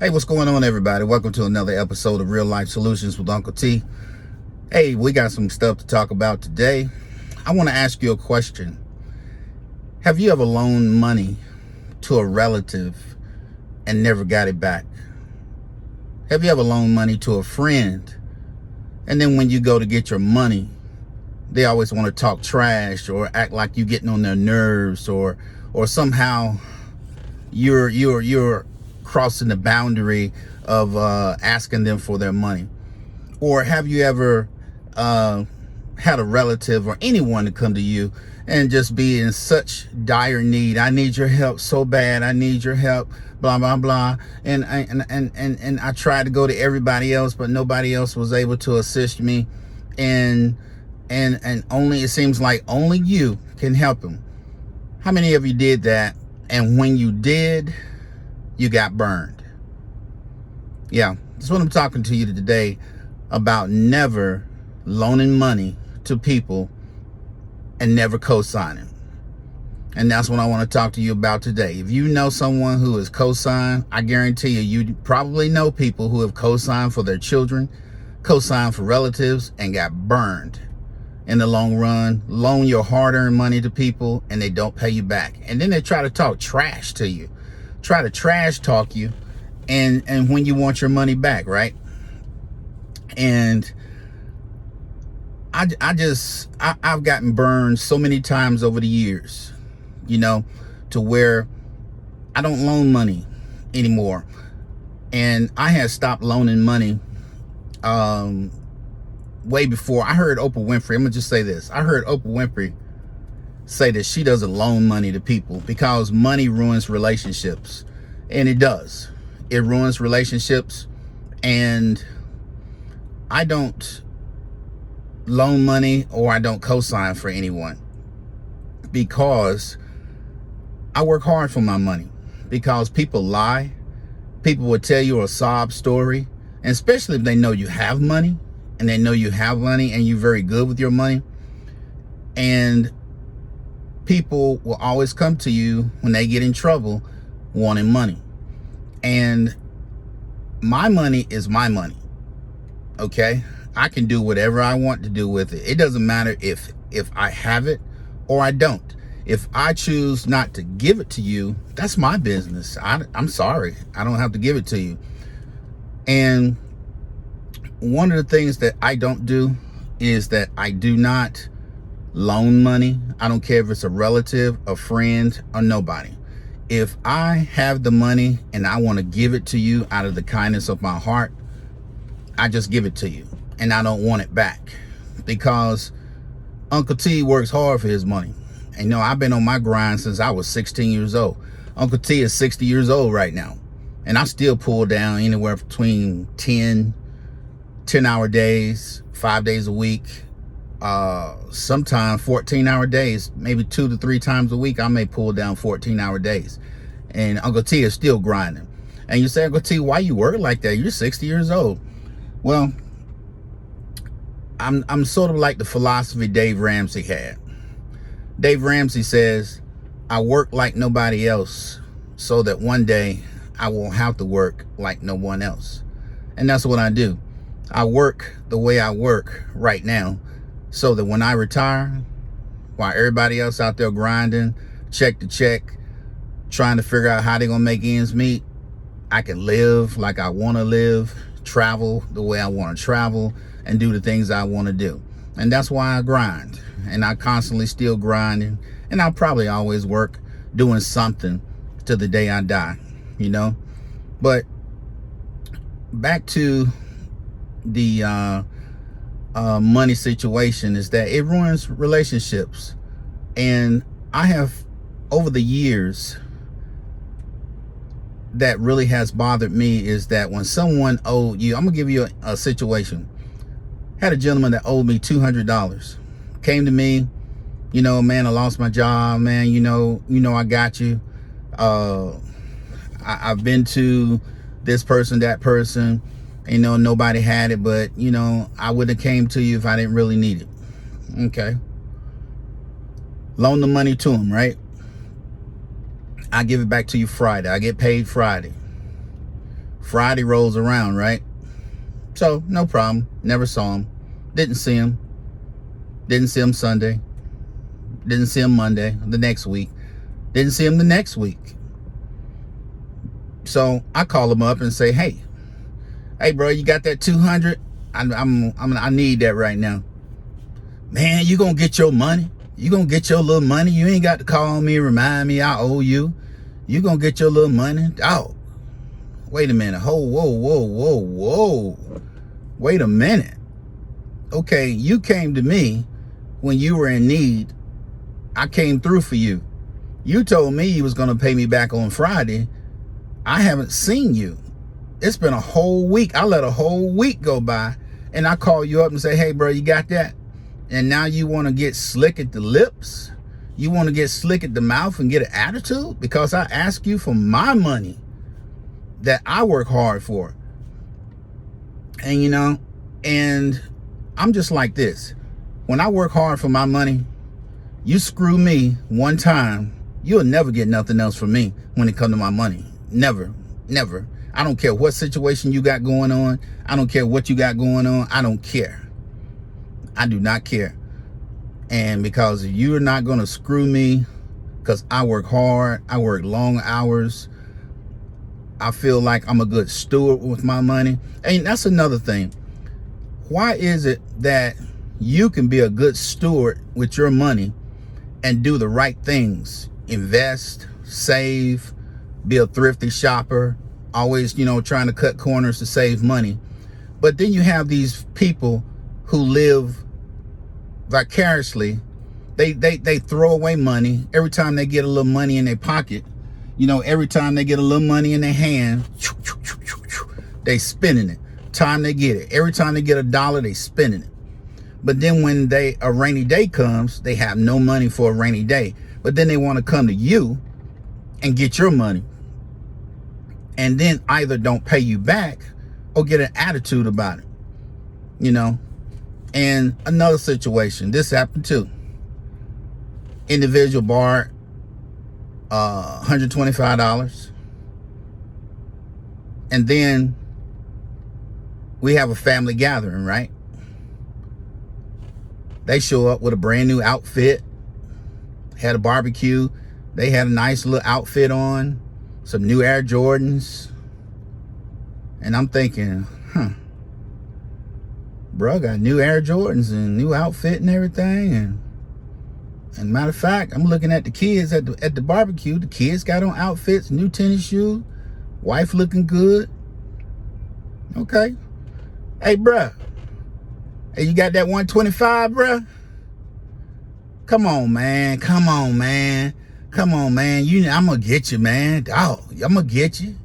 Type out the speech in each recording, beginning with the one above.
Hey, what's going on, everybody? Welcome to another episode of Real Life Solutions with Uncle T. Hey, we got some stuff to talk about today. I want to ask you a question. Have you ever loaned money to a relative and never got it back? Have you ever loaned money to a friend, and then when you go to get your money, they always want to talk trash or act like you're getting on their nerves, or somehow you're crossing the boundary of asking them for their money? Or have you ever had a relative or anyone to come to you and just be in such dire need? I need your help so bad. I need your help, blah blah blah. And I tried to go to everybody else, but nobody else was able to assist me. And only, it seems like only you can help them. How many of you did that? And when you did, you got burned? Yeah, that's what I'm talking to you today about. Never loaning money to people and never co-signing. And that's what I want to talk to you about today. If you know someone who is co-signed, I guarantee you probably know people who have co-signed for their children, co-signed for relatives, and got burned in the long run. Loan your hard-earned money to people and they don't pay you back. And then they try to talk trash to you, try to trash talk you, and when you want your money back, right? And I've gotten burned so many times over the years, to where I don't loan money anymore. And I had stopped loaning money way before I heard Oprah Winfrey. I'm gonna just say this. I heard Oprah Winfrey say that she doesn't loan money to people because money ruins relationships. And it does. It ruins relationships. And I don't loan money or I don't co-sign for anyone because I work hard for my money. Because people lie. People will tell you a sob story. And especially if they know you have money, and they know you have money and you're very good with your money. And people will always come to you when they get in trouble wanting money. And my money is my money. Okay? I can do whatever I want to do with it. It doesn't matter if I have it or I don't. If I choose not to give it to you, that's my business. I'm sorry. I don't have to give it to you. And one of the things that I don't do is that I do not loan money. I don't care if it's a relative, a friend, or nobody. If I have the money and I want to give it to you out of the kindness of my heart, I just give it to you. And I don't want it back. Because Uncle T works hard for his money. And I've been on my grind since I was 16 years old. Uncle T is 60 years old right now. And I still pull down anywhere between 10-hour days, 5 days a week, sometimes 14-hour days, maybe 2 to 3 times a week. I may pull down 14-hour days. And Uncle T is still grinding. And you say, Uncle T, why you work like that? You're 60 years old. Well, I'm sort of like the philosophy Dave Ramsey had. Dave Ramsey says, I work like nobody else so that one day I won't have to work like no one else. And that's what I do. I work the way I work right now so that when I retire, while everybody else out there grinding, check to check, trying to figure out how they're going to make ends meet, I can live like I want to live, travel the way I want to travel, and do the things I want to do. And that's why I grind. And I constantly still grinding. And I'll probably always work doing something to the day I die, But back to the money situation is that it ruins relationships. And I have, over the years, that really has bothered me is that when someone owed you, I'm gonna give you a situation. Had a gentleman that owed me $200, came to me, man, I lost my job, man, I got you. I've been to this person, that person, nobody had it, but I would have came to you if I didn't really need it. Okay. Loan the money to him, right? I give it back to you Friday. I get paid Friday. Friday rolls around, right? So no problem. Never saw him. Didn't see him. Didn't see him Sunday. Didn't see him Monday the next week. Didn't see him the next week. So I call him up and say, hey, bro, you got that 200? I need that right now. Man, you gonna get your money? You gonna get your little money? You ain't got to call me and remind me I owe you. You gonna get your little money? Oh, wait a minute. Whoa. Wait a minute. Okay, you came to me when you were in need. I came through for you. You told me you was gonna pay me back on Friday. I haven't seen you. It's been a whole week. I let a whole week go by, and I call you up and say, hey, bro, you got that? And now you want to get slick at the lips? You want to get slick at the mouth and get an attitude? Because I ask you for my money that I work hard for. And, and I'm just like this. When I work hard for my money, you screw me one time, you'll never get nothing else from me when it comes to my money. Never. I don't care what situation you got going on. I don't care what you got going on. I don't care. I do not care. And because you're not going to screw me, because I work hard, I work long hours, I feel like I'm a good steward with my money. And that's another thing. Why is it that you can be a good steward with your money and do the right things? Invest, save, be a thrifty shopper, always, trying to cut corners to save money. But then you have these people who live vicariously. They throw away money every time they get a little money in their pocket. Every time they get a little money in their hand, they spending it. Time they get it. Every time they get $1, they spending it. But then when a rainy day comes, they have no money for a rainy day. But then they want to come to you and get your money. And then either don't pay you back or get an attitude about it. And another situation, this happened too. Individual borrowed $125. And then we have a family gathering, right? They show up with a brand new outfit, had a barbecue. They had a nice little outfit on, some new Air Jordans. And I'm thinking, bro, got new Air Jordans and new outfit and everything. And matter of fact, I'm looking at the kids at the barbecue. The kids got on outfits, new tennis shoes, wife looking good. Okay. Hey, bro. Hey, you got that 125, bro? Come on, man. I'm gonna get you, man. Oh, I'm gonna get you.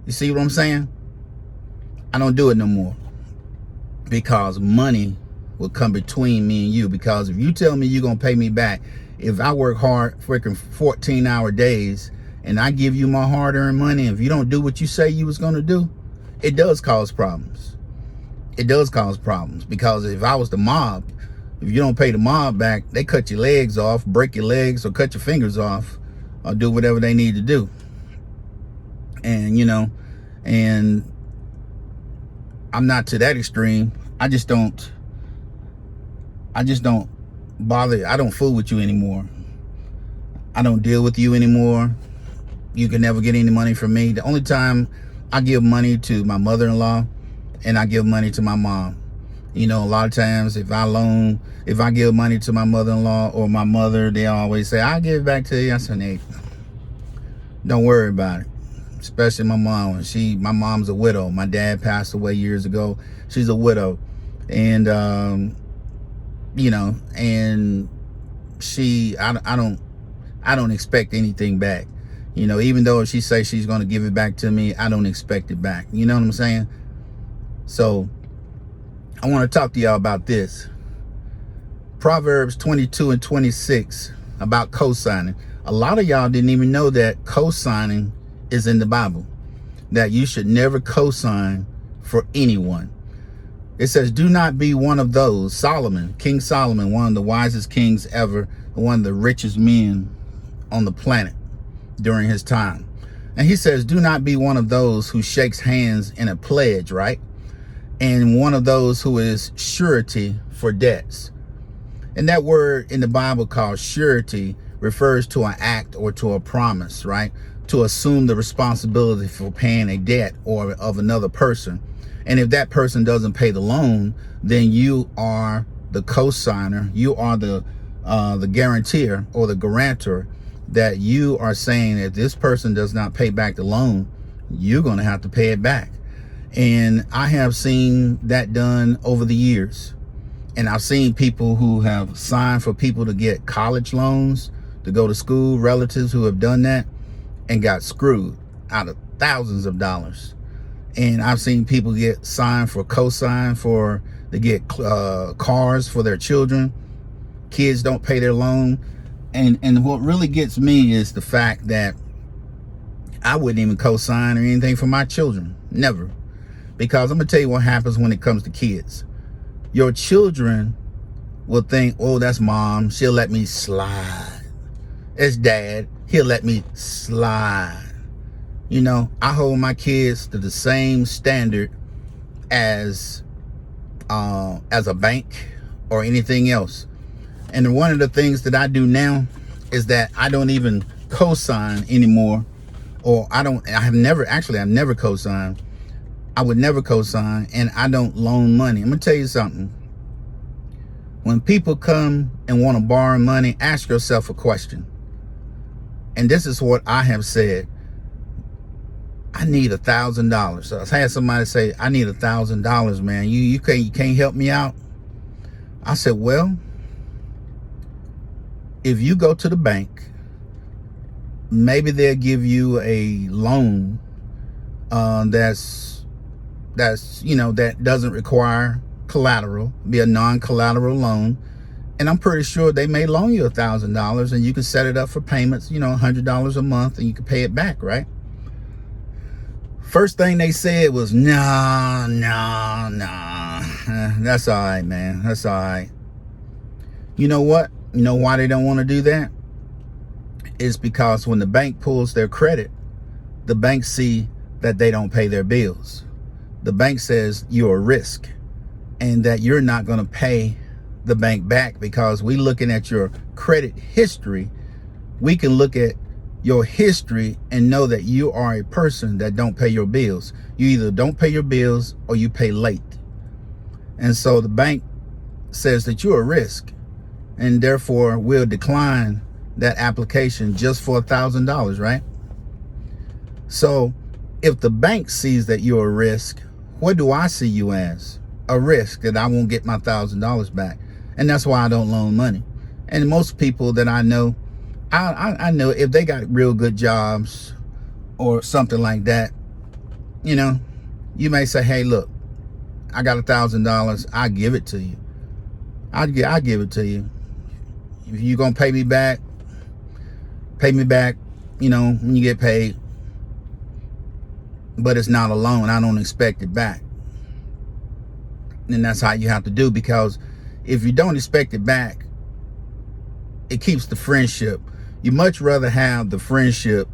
You see what I'm saying? I don't do it no more, because money will come between me and you. Because if you tell me you're gonna pay me back, if I work hard, freaking 14-hour days, and I give you my hard-earned money, if you don't do what you say you was gonna do, it does cause problems. It does cause problems, because if I was the mob, if you don't pay the mob back, they cut your legs off, break your legs, or cut your fingers off, or do whatever they need to do. And and I'm not to that extreme. I just don't bother. I don't fool with you anymore. I don't deal with you anymore. You can never get any money from me. The only time I give money to my mother-in-law, and I give money to my mom. A lot of times if I give money to my mother-in-law or my mother, they always say, I'll give it back to you. I said, Nate, don't worry about it. Especially my mom. My mom's a widow. My dad passed away years ago. She's a widow. And, and I don't expect anything back. Even though she says she's going to give it back to me, I don't expect it back. You know what I'm saying? So I want to talk to y'all about this. Proverbs 22 and 26 about co-signing. A lot of y'all didn't even know that co-signing is in the Bible, that you should never co-sign for anyone. It says, do not be one of those. Solomon, King Solomon, one of the wisest kings ever, one of the richest men on the planet during his time. And he says, do not be one of those who shakes hands in a pledge, right? And one of those who is surety for debts. And that word in the Bible called surety refers to an act or to a promise, right? To assume the responsibility for paying a debt or of another person. And if that person doesn't pay the loan, then you are the co-signer. You are the guarantor or the guarantor, that you are saying that this person does not pay back the loan, you're going to have to pay it back. And I have seen that done over the years. And I've seen people who have signed for people to get college loans to go to school, relatives who have done that and got screwed out of thousands of dollars. And I've seen people get signed for co-sign for to get cars for their children. Kids don't pay their loan. And what really gets me is the fact that I wouldn't even co-sign or anything for my children. Never. Because I'm going to tell you what happens when it comes to kids. Your children will think, oh, that's mom. She'll let me slide. It's dad. He'll let me slide. You know, I hold my kids to the same standard as a bank or anything else. And one of the things that I do now is that I don't even co-sign anymore. Or I've never co-signed. I would never co-sign, and I don't loan money. I'm gonna tell you something. When people come and want to borrow money, ask yourself a question. And this is what I have said. I need $1,000. So I had somebody say, I need $1,000, man. You can't help me out. I said, well, if you go to the bank, maybe they'll give you a loan that doesn't require collateral, be a non-collateral loan. And I'm pretty sure they may loan you $1,000 and you can set it up for payments, $100 a month, and you can pay it back, right? First thing they said was, nah. That's all right, man. That's all right. You know what? You know why they don't want to do that? It's because when the bank pulls their credit, the bank see that they don't pay their bills. The bank says you're a risk and that you're not going to pay the bank back, because we looking at your credit history. We can look at your history and know that you are a person that don't pay your bills. You either don't pay your bills or you pay late. And so the bank says that you're a risk, and therefore will decline that application just for $1,000, right? So if the bank sees that you're a risk, what do I see you as? A risk that I won't get my $1,000 back. And that's why I don't loan money. And most people that I know, I know if they got real good jobs or something like that, you may say, hey, look, I got $1,000. I give it to you. I give it to you. If you're going to pay me back, when you get paid. But it's not a loan. I don't expect it back. And that's how you have to do, because if you don't expect it back, it keeps the friendship. You much rather have the friendship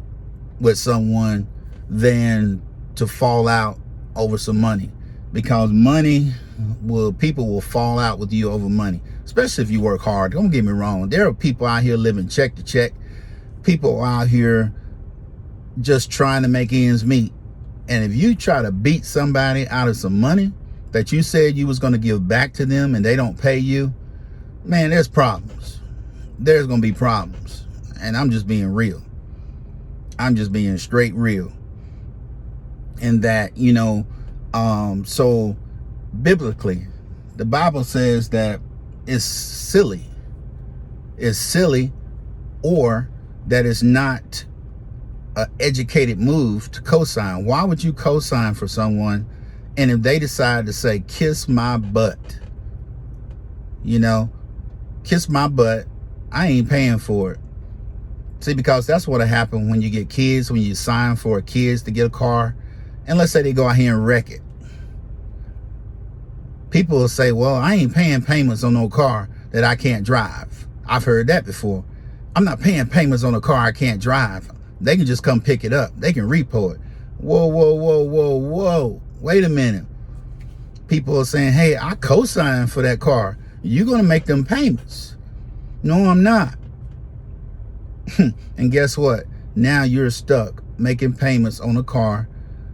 with someone than to fall out over some money, because people will fall out with you over money, especially if you work hard. Don't get me wrong. There are people out here living check to check. People out here just trying to make ends meet. And if you try to beat somebody out of some money that you said you was going to give back to them and they don't pay you, man, there's problems. There's going to be problems. And I'm just being real. I'm just being straight real. And that, so biblically, the Bible says that it's silly. It's silly, or that it's not an educated move to co-sign. Why would you co-sign for someone, and if they decide to say, kiss my butt, kiss my butt, I ain't paying for it. See, because that's what'll happen when you get kids, when you sign for kids to get a car, and let's say they go out here and wreck it. People will say, well, I ain't paying payments on no car that I can't drive. I've heard that before. I'm not paying payments on a car I can't drive. They can just come pick it up. They can repo it. Whoa, whoa, whoa, whoa, whoa. Wait a minute. People are saying, hey, I co-signed for that car. You're going to make them payments. No, I'm not. And guess what? Now you're stuck making payments on a car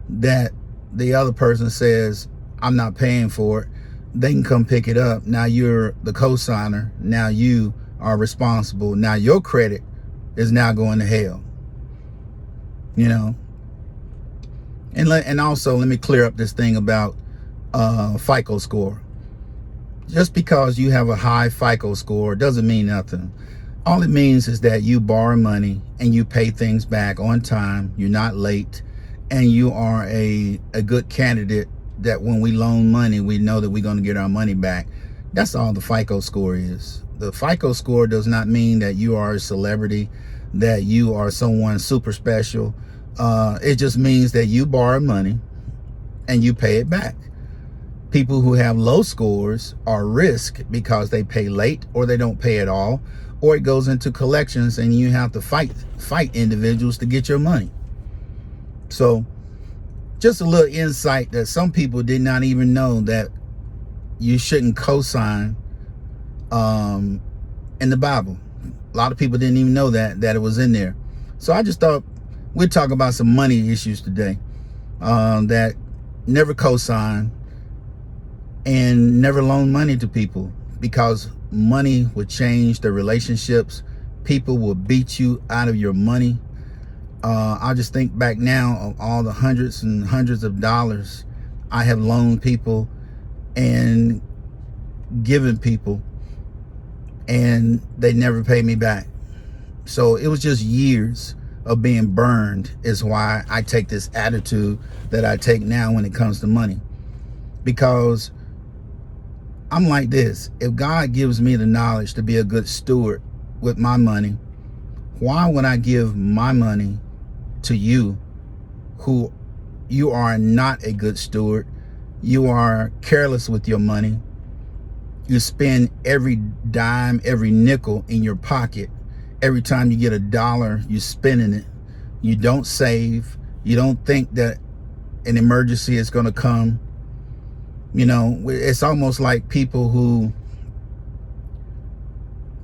that the other person says, I'm not paying for it. They can come pick it up. Now you're the co-signer. Now you are responsible. Now your credit is now going to hell. You know? And also, let me clear up this thing about FICO score. Just because you have a high FICO score doesn't mean nothing. All it means is that you borrow money and you pay things back on time. You're not late, and you are a good candidate that when we loan money, we know that we're going to get our money back. That's all the FICO score is. The FICO score does not mean that you are a celebrity, that you are someone super special. It just means that you borrow money and you pay it back. People who have low scores are risk because they pay late or they don't pay at all, or it goes into collections and you have to fight individuals to get your money. So just a little insight that some people did not even know that you shouldn't co-sign in the Bible. A lot of people didn't even know that it was in there. So I just thought we'd talk about some money issues today, that never co-sign and never loan money to people, because money would change the relationships. People will beat you out of your money. I just think back now of all the hundreds and hundreds of dollars I have loaned people and given people, and they never paid me back. So it was just years of being burned is why I take this attitude that I take now when it comes to money. Because I'm like this: if God gives me the knowledge to be a good steward with my money, why would I give my money to you who you are not a good steward? You are careless with your money. You spend every dime, every nickel in your pocket. Every time you get a dollar, you're spending it. You don't save. You don't think that an emergency is going to come. You know, it's almost like people who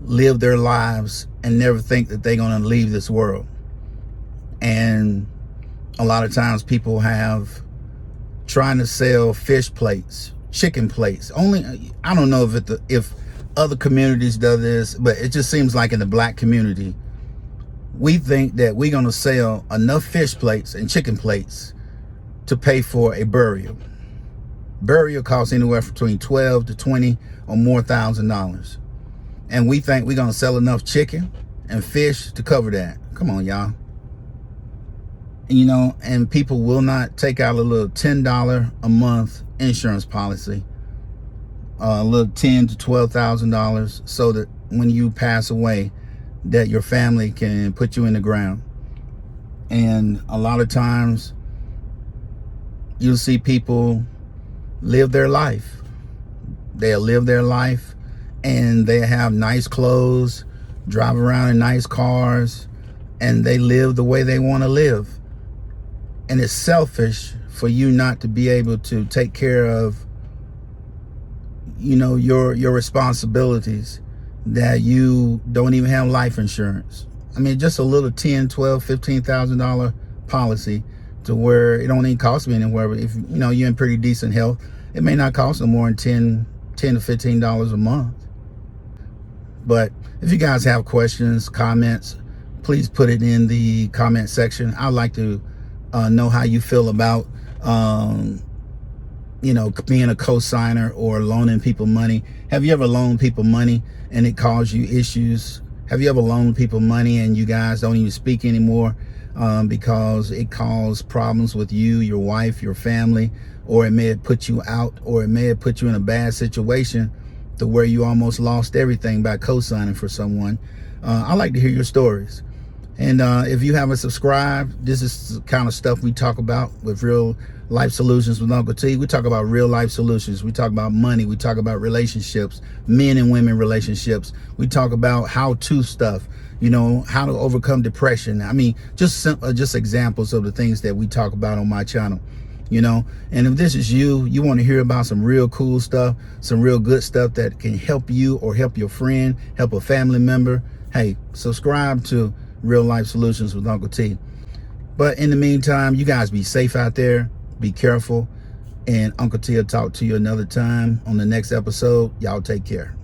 live their lives and never think that they're going to leave this world. And a lot of times people have trying to sell fish plates, chicken plates. Only, I don't know if other communities do this, but it just seems like in the black community, we think that we're going to sell enough fish plates and chicken plates to pay for a burial. Burial costs anywhere between $12,000 to $20,000 or more $1,000. And we think we're going to sell enough chicken and fish to cover that. Come on, y'all. You know, and people will not take out a little $10 a month insurance policy, a little $10,000 to $12,000, so that when you pass away, that your family can put you in the ground. And a lot of times you'll see people live their life. They'll live their life and they have nice clothes, drive around in nice cars, and they live the way they want to live. And it's selfish for you not to be able to take care of, you know, your responsibilities, that you don't even have life insurance. I mean, just a little $10,000, $12,000, $15,000 policy, to where it don't even cost me anywhere. But if you know you're in pretty decent health, it may not cost no more than $10 to $15 a month. But if you guys have questions, comments, please put it in the comment section. I'd like to know how you feel about you know, being a co-signer or loaning people money. Have you ever loaned people money and it caused you issues? Have you ever loaned people money and you guys don't even speak anymore because it caused problems with you, your wife, your family, or it may have put you out, or it may have put you in a bad situation to where you almost lost everything by co-signing for someone? I like to hear your stories. And if you haven't subscribed, this is the kind of stuff we talk about with Real Life Solutions with Uncle T. We talk about real life solutions. We talk about money. We talk about relationships, men and women relationships. We talk about how-to stuff. you know, how to overcome depression. I mean, just examples of the things that we talk about on my channel, you know. And if this is you want to hear about some real cool stuff, some real good stuff that can help you or help your friend, help a family member, hey, subscribe to Real Life Solutions with Uncle T. But in the meantime, you guys be safe out there, be careful, and Uncle T will talk to you another time on the next episode. Y'all take care.